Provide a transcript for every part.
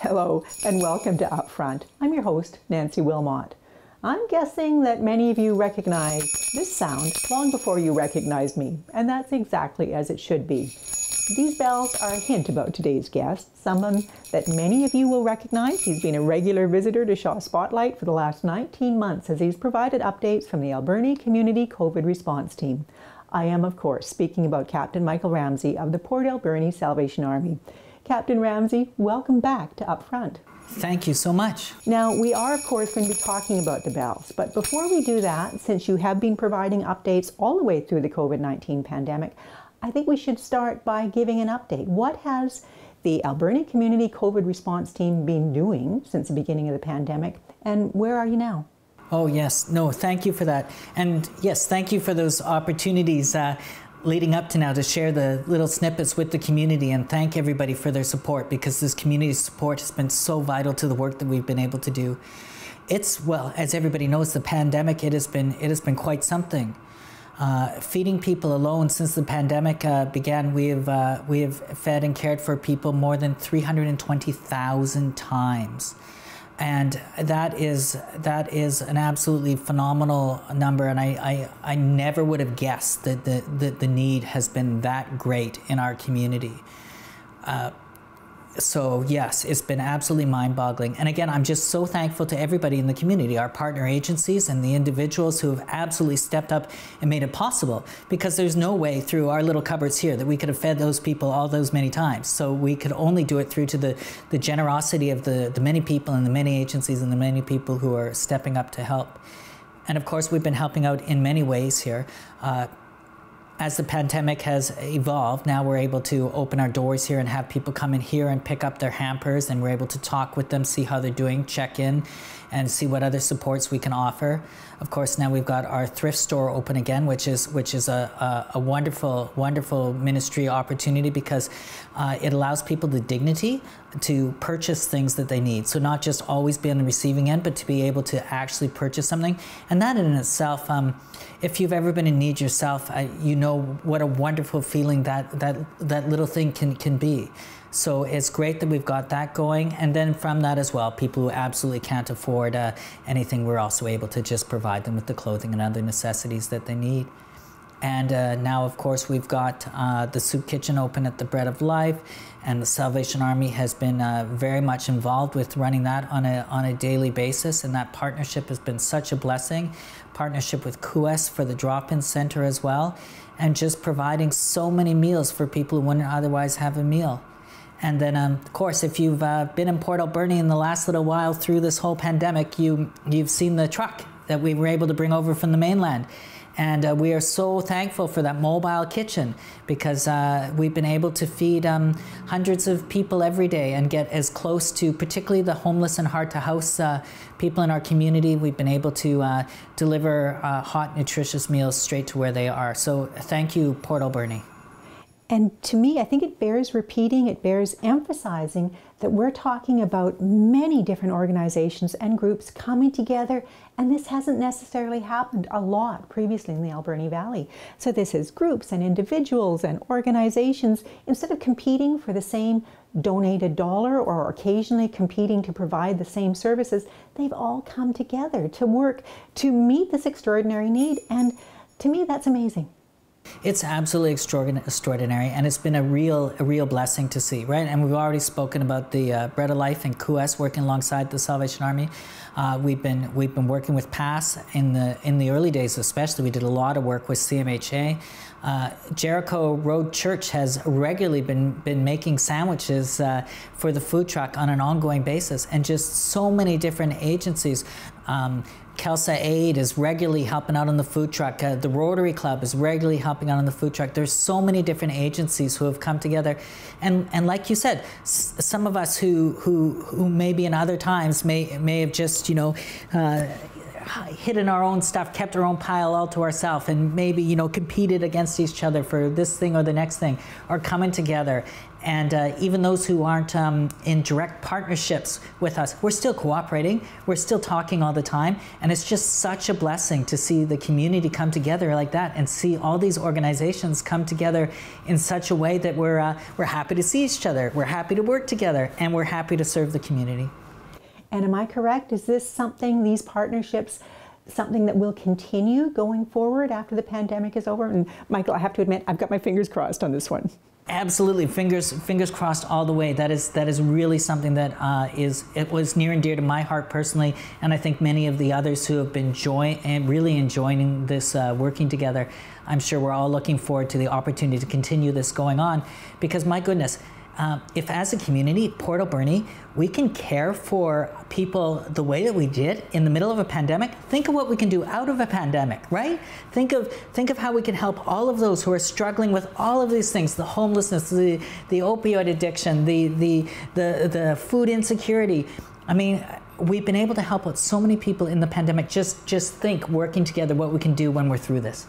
Hello and welcome to Upfront. I'm your host, Nancy WILMOT. I'm guessing that many of you recognize this sound long before you recognized me, and that's exactly as it should be. These bells are a hint about today's guest, someone that many of you will recognize. He's been a regular visitor to Shaw Spotlight for the last 19 months as he's provided updates from the Alberni Community COVID Response Team. I am, of course, speaking about Captain Michael Ramsay of the Port Alberni Salvation Army. Captain Ramsay, welcome back to Upfront. Thank you so much. Now, we are, of course, going to be talking about the bells, but before we do that, since you have been providing updates all the way through the COVID-19 pandemic, I think we should start by giving an update. What has the Alberni Community COVID Response Team been doing since the beginning of the pandemic, and where are you now? Oh, yes. No, thank you for that. And yes, thank you for those opportunities leading up to now to share the little snippets with the community, and thank everybody for their support, because this community support has been so vital to the work that we've been able to do. It's, well, as everybody knows, the pandemic, it has been quite something. Feeding people alone since the pandemic began, we have fed and cared for people more than 320,000 times. And that is an absolutely phenomenal number, and I never would have guessed that the need has been that great in our community. So yes, it's been absolutely mind-boggling. And again, I'm just so thankful to everybody in the community, our partner agencies and the individuals who have absolutely stepped up and made it possible, because there's no way through our little cupboards here that we could have fed those people all those many times. So we could only do it through to the generosity of the many people and the many agencies and the many people who are stepping up to help. And of course, we've been helping out in many ways here. As the pandemic has evolved, now we're able to open our doors here and have people come in here and pick up their hampers, and we're able to talk with them, see how they're doing, check in, and see what other supports we can offer. Of course, now we've got our thrift store open again, which is a wonderful, wonderful ministry opportunity, because it allows people the dignity to purchase things that they need. So not just always be on the receiving end, but to be able to actually purchase something. And that in itself, if you've ever been in need yourself, you know what a wonderful feeling that little thing can be. So it's great that we've got that going. And then from that as well, people who absolutely can't afford anything, we're also able to just provide them with the clothing and other necessities that they need. And now, of course, we've got the soup kitchen open at the Bread of Life, and the Salvation Army has been very much involved with running that on a daily basis, and that partnership has been such a blessing. Partnership with CAHEN for the drop-in center as well, and just providing so many meals for people who wouldn't otherwise have a meal. And then, of course, if you've been in Port Alberni in the last little while through this whole pandemic, you've seen the truck that we were able to bring over from the mainland. And we are so thankful for that mobile kitchen, because we've been able to feed hundreds of people every day and get as close to, particularly the homeless and hard-to-house people in our community. We've been able to deliver hot, nutritious meals straight to where they are. So thank you, Port Alberni. And to me, I think it bears repeating, it bears emphasizing that we're talking about many different organizations and groups coming together, and this hasn't necessarily happened a lot previously in the Alberni Valley. So this is groups and individuals and organizations, instead of competing for the same donated dollar or occasionally competing to provide the same services, they've all come together to work to meet this extraordinary need, and to me, that's amazing. It's absolutely extraordinary, and it's been a real blessing to see, right? And we've already spoken about the Bread of Life and CAHEN working alongside the Salvation Army. We've been working with PASS in the early days, especially. We did a lot of work with CMHA. Jericho Road Church has regularly been making sandwiches for the food truck on an ongoing basis, and just so many different agencies. Kelsa Aid is regularly helping out on the food truck. The Rotary Club is regularly helping out on the food truck. There's so many different agencies who have come together, and like you said, some of us who maybe in other times may have just hidden our own stuff, kept our own pile all to ourselves, and maybe, you know, competed against each other for this thing or the next thing, are coming together. And even those who aren't in direct partnerships with us, we're still cooperating, we're still talking all the time, and it's just such a blessing to see the community come together like that and see all these organizations come together in such a way that we're happy to see each other, we're happy to work together, and we're happy to serve the community. And am I correct? Is this something, these partnerships, something that will continue going forward after the pandemic is over? And Michael, I have to admit, I've got my fingers crossed on this one. Absolutely, fingers crossed all the way. That is really something that it was near and dear to my heart personally, and I think many of the others who have been really enjoying this working together. I'm sure we're all looking forward to the opportunity to continue this going on, because my goodness, if as a community, Port Alberni, we can care for people the way that we did in the middle of a pandemic, think of what we can do out of a pandemic, right? Think of how we can help all of those who are struggling with all of these things, the homelessness, the opioid addiction, the food insecurity. I mean, we've been able to help out so many people in the pandemic. Just think, working together, what we can do when we're through this.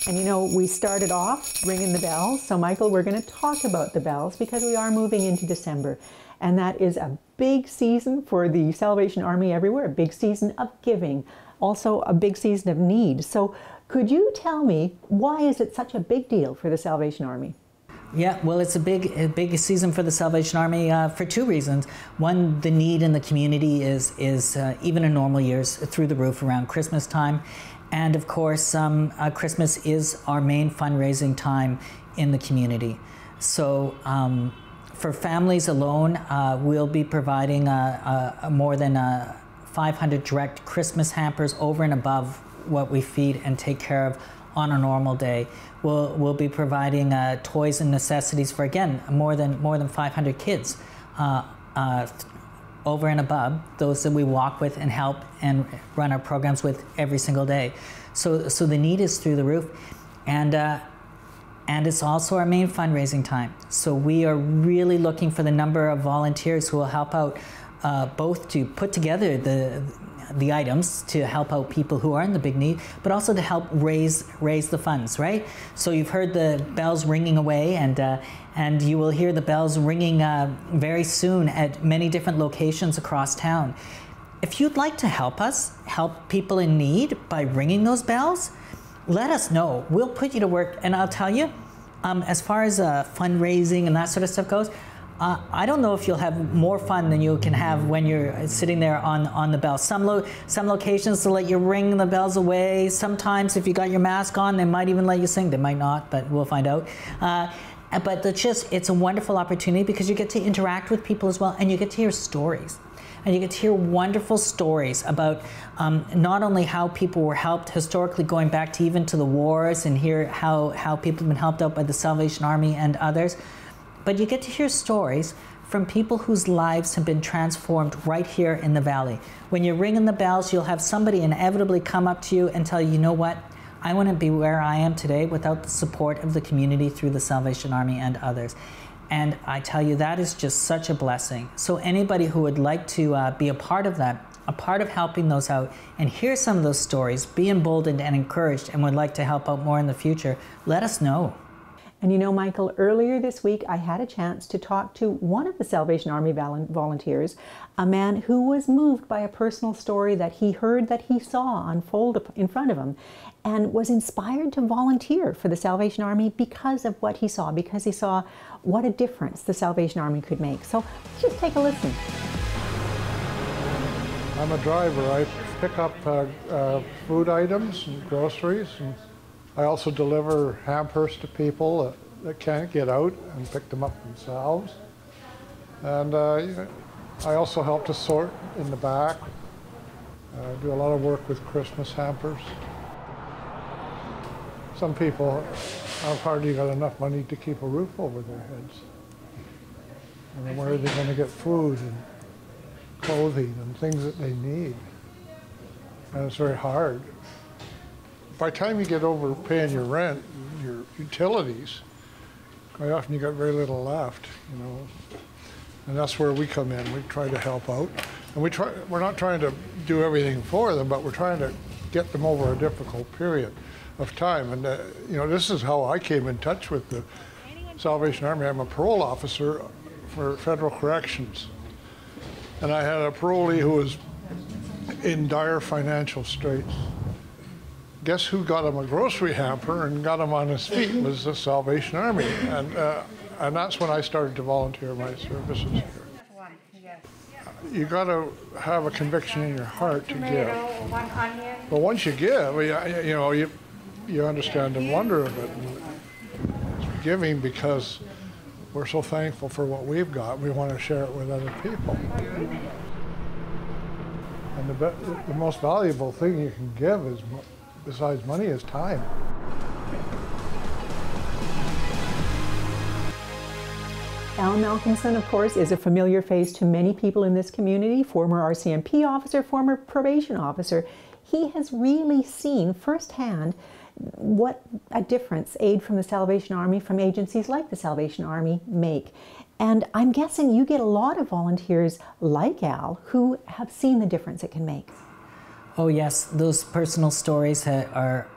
And you know, we started off ringing the bells. So Michael, we're going to talk about the bells because we are moving into December. And that is a big season for the Salvation Army everywhere, a big season of giving, also a big season of need. So could you tell me, why is it such a big deal for the Salvation Army? Yeah, well, it's a big season for the Salvation Army for two reasons. One, the need in the community is even in normal years through the roof around Christmas time. And of course, Christmas is our main fundraising time in the community. So for families alone, we'll be providing more than 500 direct Christmas hampers over and above what we feed and take care of on a normal day. We'll be providing toys and necessities for, again, more than 500 kids over and above those that we walk with and help and run our programs with every single day. So the need is through the roof, and it's also our main fundraising time. So we are really looking for the number of volunteers who will help out both to put together the items to help out people who are in the big need, but also to help raise the funds, right? So you've heard the bells ringing away, and you will hear the bells ringing very soon at many different locations across town. If you'd like to help us help people in need by ringing those bells, let us know. We'll put you to work, and I'll tell you, as far as fundraising and that sort of stuff goes, I don't know if you'll have more fun than you can have when you're sitting there on the bell. Some locations will let you ring the bells away. Sometimes if you got your mask on, they might even let you sing. They might not, but we'll find out. But it's a wonderful opportunity because you get to interact with people as well, and you get to hear stories. And you get to hear wonderful stories about not only how people were helped historically, going back to even to the wars, and hear how people have been helped out by the Salvation Army and others, but you get to hear stories from people whose lives have been transformed right here in the valley. When you're ringing the bells, you'll have somebody inevitably come up to you and tell you, you know what, I wouldn't be where I am today without the support of the community through the Salvation Army and others. And I tell you, that is just such a blessing. So anybody who would like to be a part of that, a part of helping those out, and hear some of those stories, be emboldened and encouraged, and would like to help out more in the future, let us know. And you know, Michael, earlier this week, I had a chance to talk to one of the Salvation Army volunteers, a man who was moved by a personal story that he heard, that he saw unfold in front of him, and was inspired to volunteer for the Salvation Army because of what he saw, because he saw what a difference the Salvation Army could make. So just take a listen. I'm a driver. I pick up food items and groceries, and I also deliver hampers to people that can't get out and pick them up themselves. And I also help to sort in the back. I do a lot of work with Christmas hampers. Some people have hardly got enough money to keep a roof over their heads. And where are they going to get food and clothing and things that they need? And it's very hard. By the time you get over paying your rent, your utilities, quite often you got very little left, you know. And that's where we come in. We try to help out. And we're not trying to do everything for them, but we're trying to get them over a difficult period of time. And you know, this is how I came in touch with the Salvation Army. I'm a parole officer for federal corrections. And I had a parolee who was in dire financial straits. Guess who got him a grocery hamper and got him on his feet was the Salvation Army. And that's when I started to volunteer my services here. You got to have a conviction in your heart to give. But once you give, you know, you understand the wonder of it. And it's giving because we're so thankful for what we've got. We want to share it with other people. And the most valuable thing you can give is, besides money, is time. Al Malcolmson, of course, is a familiar face to many people in this community, former RCMP officer, former probation officer. He has really seen firsthand what a difference aid from the Salvation Army, from agencies like the Salvation Army, make. And I'm guessing you get a lot of volunteers like Al who have seen the difference it can make. Oh yes, those personal stories are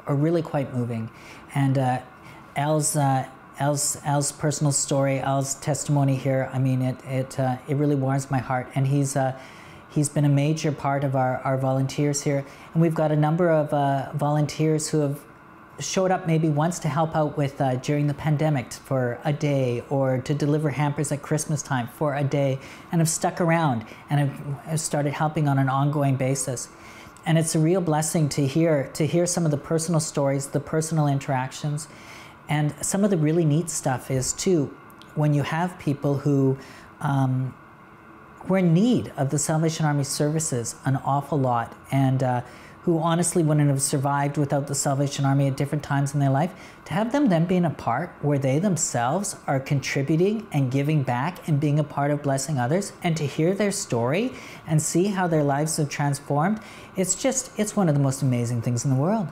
really quite moving. And Al's personal story, Al's testimony here, I mean, it really warms my heart. And he's been a major part of our volunteers here. And we've got a number of volunteers who have showed up maybe once to help out with during the pandemic for a day, or to deliver hampers at Christmas time for a day, and have stuck around and have started helping on an ongoing basis. And it's a real blessing to hear some of the personal stories, the personal interactions. And some of the really neat stuff is too, when you have people who are in need of the Salvation Army services an awful lot, and who honestly wouldn't have survived without the Salvation Army at different times in their life, to have them then be in a part where they themselves are contributing and giving back and being a part of blessing others, and to hear their story and see how their lives have transformed, it's one of the most amazing things in the world.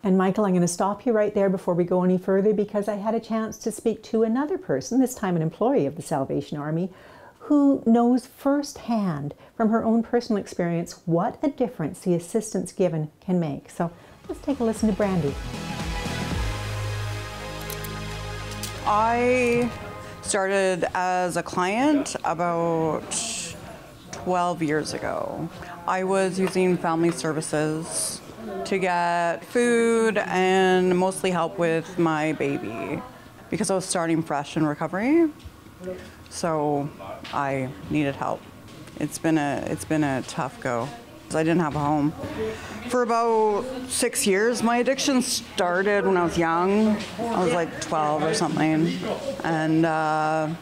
And Michael, I'm going to stop you right there before we go any further, because I had a chance to speak to another person, this time an employee of the Salvation Army, who knows firsthand from her own personal experience what a difference the assistance given can make. So let's take a listen to Brandy. I started as a client about 12 years ago. I was using family services to get food and mostly help with my baby because I was starting fresh in recovery. So I needed help. It's been a tough go. I didn't have a home. For about 6 years, my addiction started when I was young. I was like 12 or something. And I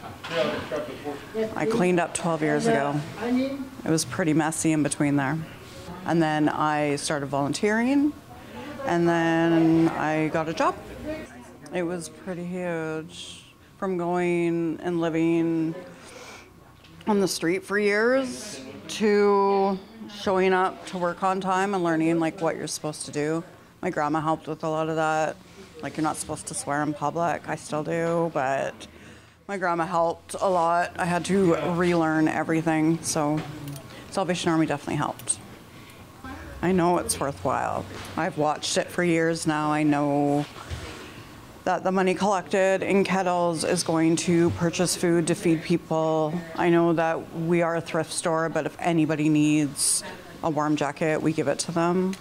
cleaned up 12 years ago. It was pretty messy in between there. And then I started volunteering, and then I got a job. It was pretty huge. From going and living on the street for years to showing up to work on time and learning like what you're supposed to do. My grandma helped with a lot of that. Like, you're not supposed to swear in public. I still do, but my grandma helped a lot. I had to relearn everything, so Salvation Army definitely helped. I know it's worthwhile. I've watched it for years now. I know that the money collected in kettles is going to purchase food to feed people. I know that we are a thrift store, but if anybody needs a warm jacket, we give it to them.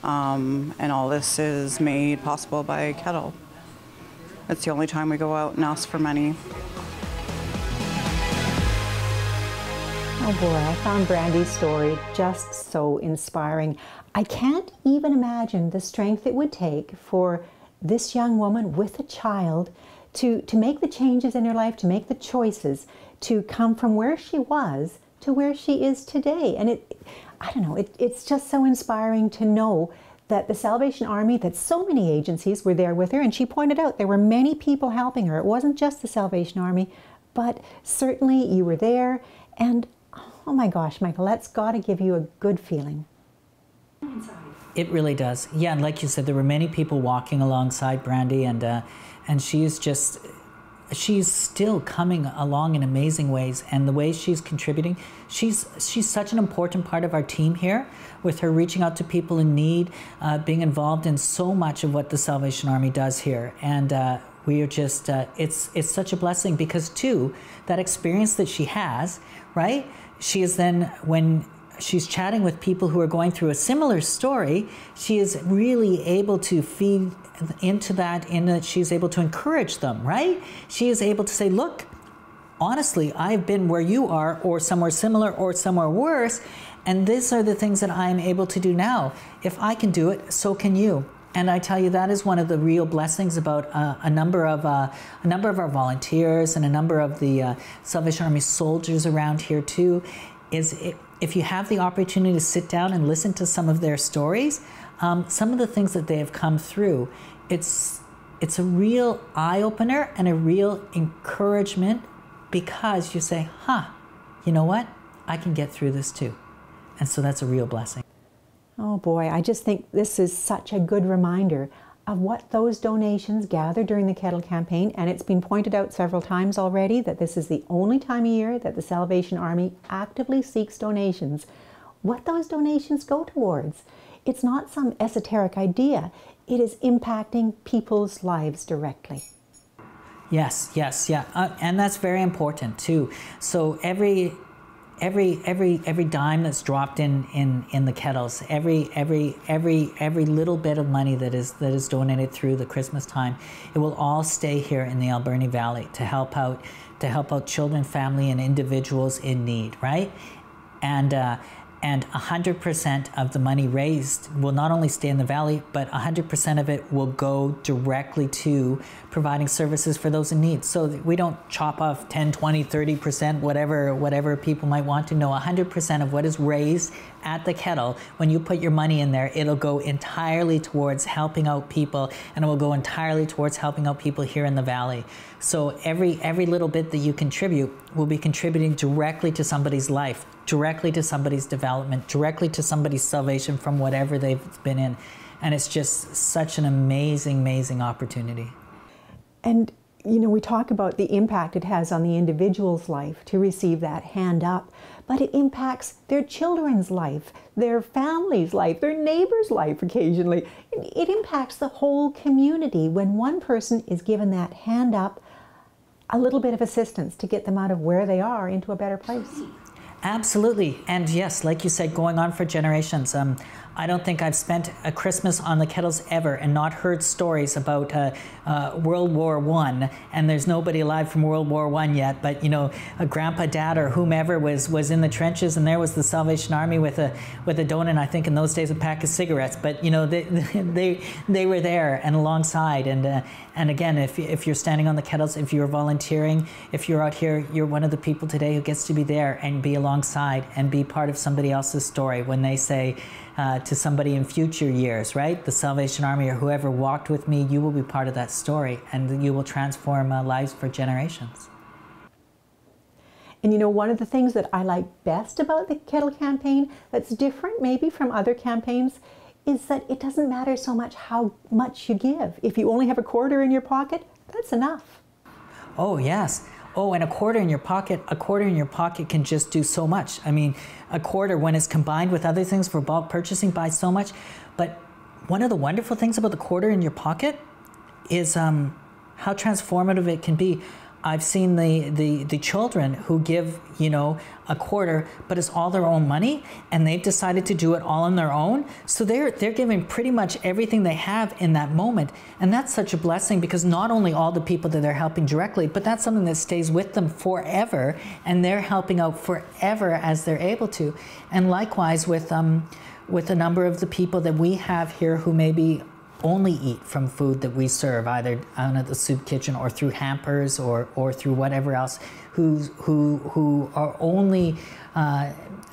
And all this is made possible by Kettle. It's the only time we go out and ask for money. Oh boy, I found Brandy's story just so inspiring. I can't even imagine the strength it would take for this young woman with a child to make the changes in her life, to make the choices, to come from where she was to where she is today. And I don't know, it's just so inspiring to know that the Salvation Army, that so many agencies were there with her. And she pointed out there were many people helping her. It wasn't just the Salvation Army, but certainly you were there. And oh my gosh, Michael, that's got to give you a good feeling. It really does. Yeah, and like you said, there were many people walking alongside Brandy, and she is just she's still coming along in amazing ways, and the way she's contributing, she's such an important part of our team here, with her reaching out to people in need, being involved in so much of what the Salvation Army does here. And we are just, it's such a blessing, because too, that experience that she has, right? She is then, when she's chatting with people who are going through a similar story, she is really able to feed into that, in that she's able to encourage them, right? She is able to say, look, honestly, I've been where you are, or somewhere similar, or somewhere worse, and these are the things that I'm able to do now. If I can do it, so can you. And I tell you, that is one of the real blessings about a number of our volunteers and a number of the Salvation Army soldiers around here too, is if you have the opportunity to sit down and listen to some of their stories, some of the things that they have come through, it's a real eye-opener and a real encouragement, because you say, you know what? I can get through this too. And so that's a real blessing. Oh boy, I just think this is such a good reminder of what those donations gather during the Kettle campaign. And it's been pointed out several times already that this is the only time of year that the Salvation Army actively seeks donations. What those donations go towards, it's not some esoteric idea. It is impacting people's lives directly. Yes, yeah, and that's very important too. So every dime that's dropped in the kettles, every little bit of money that is donated through the Christmas time, it will all stay here in the Alberni Valley to help out children, family, and individuals in need, right? And 100% of the money raised will not only stay in the valley, but 100% of it will go directly to providing services for those in need. So that we don't chop off 10, 20, 30%, whatever people might want to know. 100% of what is raised at the Kettle, when you put your money in there, it'll go entirely towards helping out people, and it will go entirely towards helping out people here in the valley. So every little bit that you contribute will be contributing directly to somebody's life, directly to somebody's development, directly to somebody's salvation from whatever they've been in. And it's just such an amazing, amazing opportunity. And you know, we talk about the impact it has on the individual's life to receive that hand up, but it impacts their children's life, their family's life, their neighbor's life occasionally. It impacts the whole community when one person is given that hand up, a little bit of assistance to get them out of where they are into a better place. Absolutely. And yes, like you said, going on for generations. I don't think I've spent a Christmas on the Kettles ever and not heard stories about World War I, and there's nobody alive from World War I yet, but you know, a grandpa, dad, or whomever was in the trenches, and there was the Salvation Army with a donut, I think in those days a pack of cigarettes, but you know, they were there and alongside. And again, if you're standing on the Kettles, if you're volunteering, if you're out here, you're one of the people today who gets to be there and be alongside and be part of somebody else's story when they say to somebody in future years, right? The Salvation Army or whoever walked with me, you will be part of that story, and you will transform lives for generations. And you know, one of the things that I like best about the Kettle campaign that's different maybe from other campaigns is that it doesn't matter so much how much you give. If you only have a quarter in your pocket, that's enough. Oh, yes. Oh, and a quarter in your pocket can just do so much. I mean, a quarter, when it's combined with other things for bulk purchasing, buys so much. But one of the wonderful things about the quarter in your pocket is how transformative it can be. I've seen the children who give, you know, a quarter, but it's all their own money, and they've decided to do it all on their own. So they're giving pretty much everything they have in that moment. And that's such a blessing, because not only all the people that they're helping directly, but that's something that stays with them forever, and they're helping out forever as they're able to. And likewise with a number of the people that we have here who maybe only eat from food that we serve, either out at the soup kitchen or through hampers or through whatever else, who our only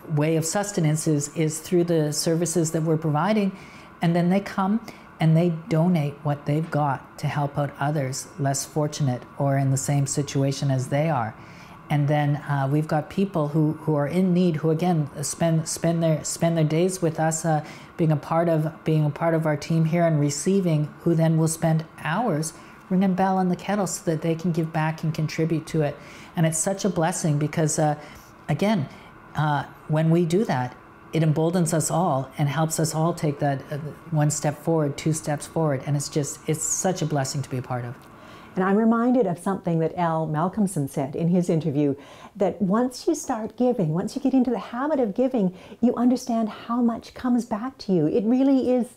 way of sustenance is through the services that we're providing. And then they come and they donate what they've got to help out others less fortunate or in the same situation as they are. And then we've got people who are in need, who again spend their days with us, being a part of our team here and receiving, who then will spend hours ring a bell on the kettle so that they can give back and contribute to it. And it's such a blessing because, again, when we do that, it emboldens us all and helps us all take that one step forward, 2 steps forward. And it's such a blessing to be a part of. And I'm reminded of something that Al Malcolmson said in his interview, that once you start giving, once you get into the habit of giving, you understand how much comes back to you. It really is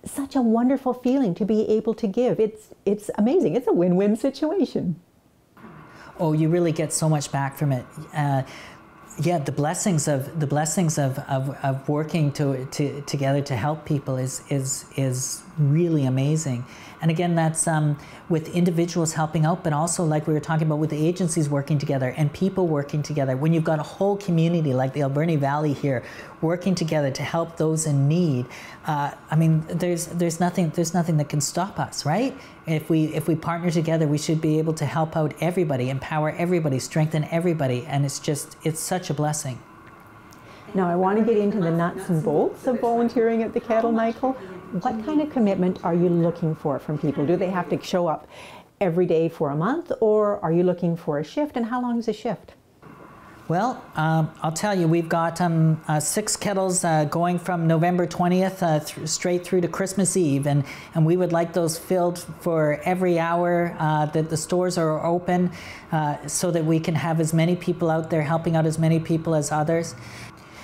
such a wonderful feeling to be able to give. It's amazing. It's a win-win situation. Oh, you really get so much back from it. Yeah, the blessings of working together to help people is really amazing. And again, that's with individuals helping out, but also, like we were talking about, with the agencies working together and people working together. When you've got a whole community like the Alberni Valley here working together to help those in need, I mean, there's nothing that can stop us, right? If we partner together, we should be able to help out everybody, empower everybody, strengthen everybody, and it's such a blessing. Now, I want to get into the nuts and bolts of volunteering at the Kettle, Michael. What kind of commitment are you looking for from people? Do they have to show up every day for a month, or are you looking for a shift, and how long is a shift? Well, I'll tell you, we've got 6 kettles going from November 20th straight through to Christmas Eve, and we would like those filled for every hour that the stores are open, so that we can have as many people out there helping out as many people as others.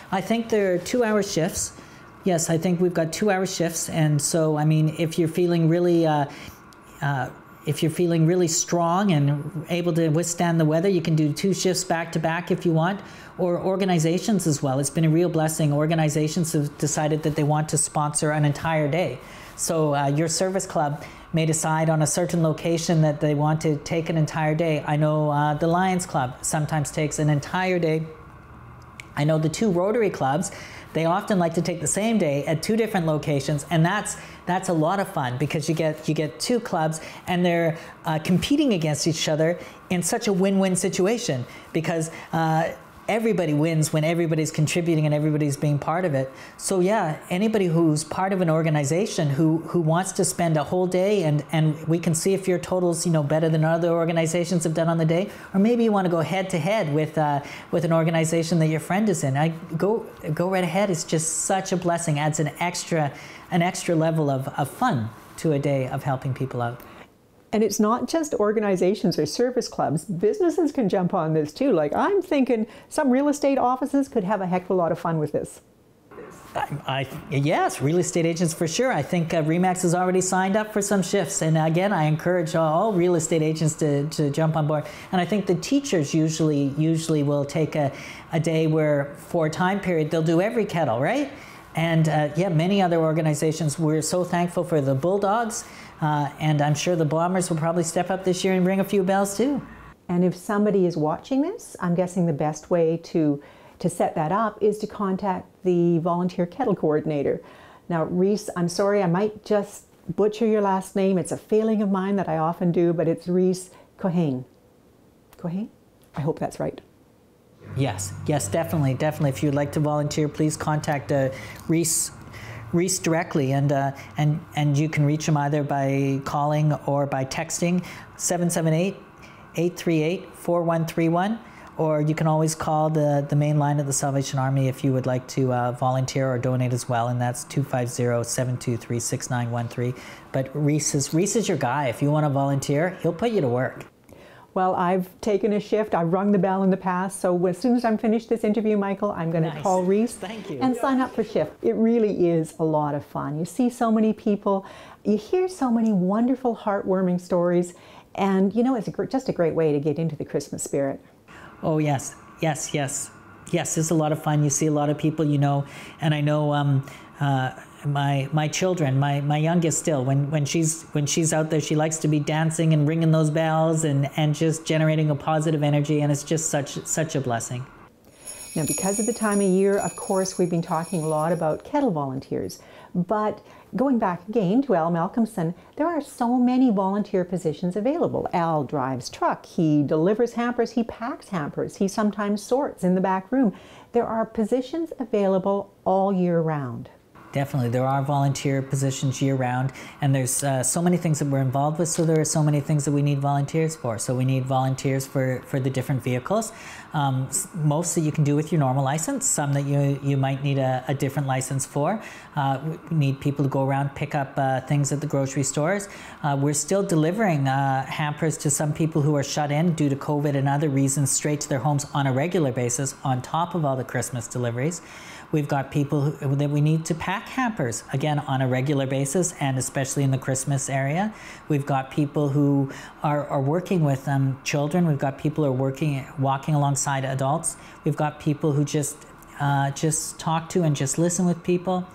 I think they're 2-hour shifts. Yes, I think we've got 2-hour shifts, and so, I mean, if you're feeling really strong and able to withstand the weather, you can do 2 shifts back to back if you want, or organizations as well. It's been a real blessing. Organizations have decided that they want to sponsor an entire day. So your service club may decide on a certain location that they want to take an entire day. I know the Lions Club sometimes takes an entire day. I know the 2 Rotary clubs, they often like to take the same day at 2 different locations, and that's a lot of fun because you get 2 clubs and they're competing against each other in such a win-win situation, because everybody wins when everybody's contributing and everybody's being part of it. So yeah, anybody who's part of an organization who wants to spend a whole day, and we can see if your total's better than other organizations have done on the day, or maybe you want to go head to head with an organization that your friend is in. Go right ahead. It's just such a blessing. Adds an extra level of fun to a day of helping people out. And it's not just organizations or service clubs. Businesses can jump on this too. Like, I'm thinking some real estate offices could have a heck of a lot of fun with this. Yes, real estate agents for sure. I think RE/MAX has already signed up for some shifts. And again, I encourage all real estate agents to jump on board. And I think the teachers usually will take a day where, for a time period, they'll do every kettle, right? And yeah, many other organizations. We're so thankful for the Bulldogs. And I'm sure the Bombers will probably step up this year and ring a few bells too. And if somebody is watching this, I'm guessing the best way to set that up is to contact the volunteer kettle coordinator. Now, Reese, I'm sorry, I might just butcher your last name. It's a failing of mine that I often do, but it's Reese CAHEN. CAHEN? I hope that's right. Yes, definitely. If you'd like to volunteer, please contact Reese directly, and you can reach him either by calling or by texting 778-838-4131, or you can always call the main line of the Salvation Army if you would like to volunteer or donate as well, and that's 250-723-6913. But Reese is your guy. If you want to volunteer, he'll put you to work. Well, I've taken a shift. I've rung the bell in the past. So as soon as I'm finished this interview, Michael, I'm going to call Reese and sign up for shift. It really is a lot of fun. You see so many people. You hear so many wonderful, heartwarming stories. And, it's just a great way to get into the Christmas spirit. Oh, yes. Yes, it's a lot of fun. You see a lot of people, and I know my children, my youngest still, when she's out there, she likes to be dancing and ringing those bells and just generating a positive energy, and it's just such a blessing. Now, because of the time of year, of course, we've been talking a lot about kettle volunteers, but going back again to Al Malcolmson, there are so many volunteer positions available. Al drives truck, he delivers hampers, he packs hampers, he sometimes sorts in the back room. There are positions available all year round. Definitely. There are volunteer positions year-round, and there's so many things that we're involved with, so there are so many things that we need volunteers for. So we need volunteers for the different vehicles. Most that you can do with your normal license, some that you might need a different license for. We need people to go around, pick up things at the grocery stores. We're still delivering hampers to some people who are shut in due to COVID and other reasons straight to their homes on a regular basis, on top of all the Christmas deliveries. We've got people that we need to pack hampers, again, on a regular basis, and especially in the Christmas area. We've got people who are working with children. We've got people who are walking alongside adults. We've got people who just talk to and just listen with people.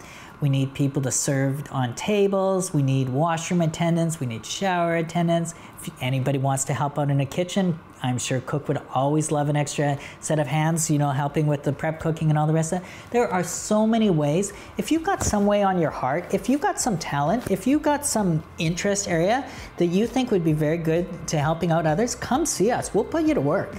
We need people to serve on tables. We need washroom attendants. We need shower attendants. If anybody wants to help out in a kitchen, I'm sure cook would always love an extra set of hands, you know, helping with the prep cooking and all the rest of it. There are so many ways. If you've got some way on your heart, if you've got some talent, if you've got some interest area that you think would be very good to helping out others, come see us. We'll put you to work.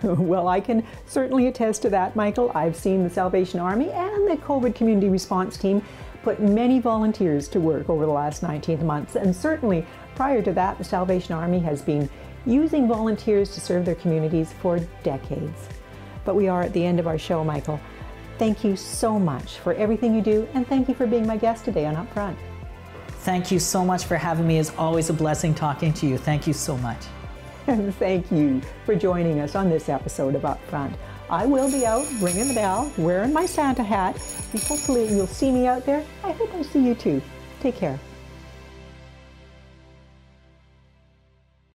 Well, I can certainly attest to that, Michael. I've seen the Salvation Army and the COVID Community Response Team put many volunteers to work over the last 19 months. And certainly prior to that, the Salvation Army has been using volunteers to serve their communities for decades. But we are at the end of our show, Michael. Thank you so much for everything you do, and thank you for being my guest today on Upfront. Thank you so much for having me. It's always a blessing talking to you. Thank you so much. And thank you for joining us on this episode of Upfront. I will be out ringing the bell, wearing my Santa hat, and hopefully you'll see me out there. I hope I see you too. Take care.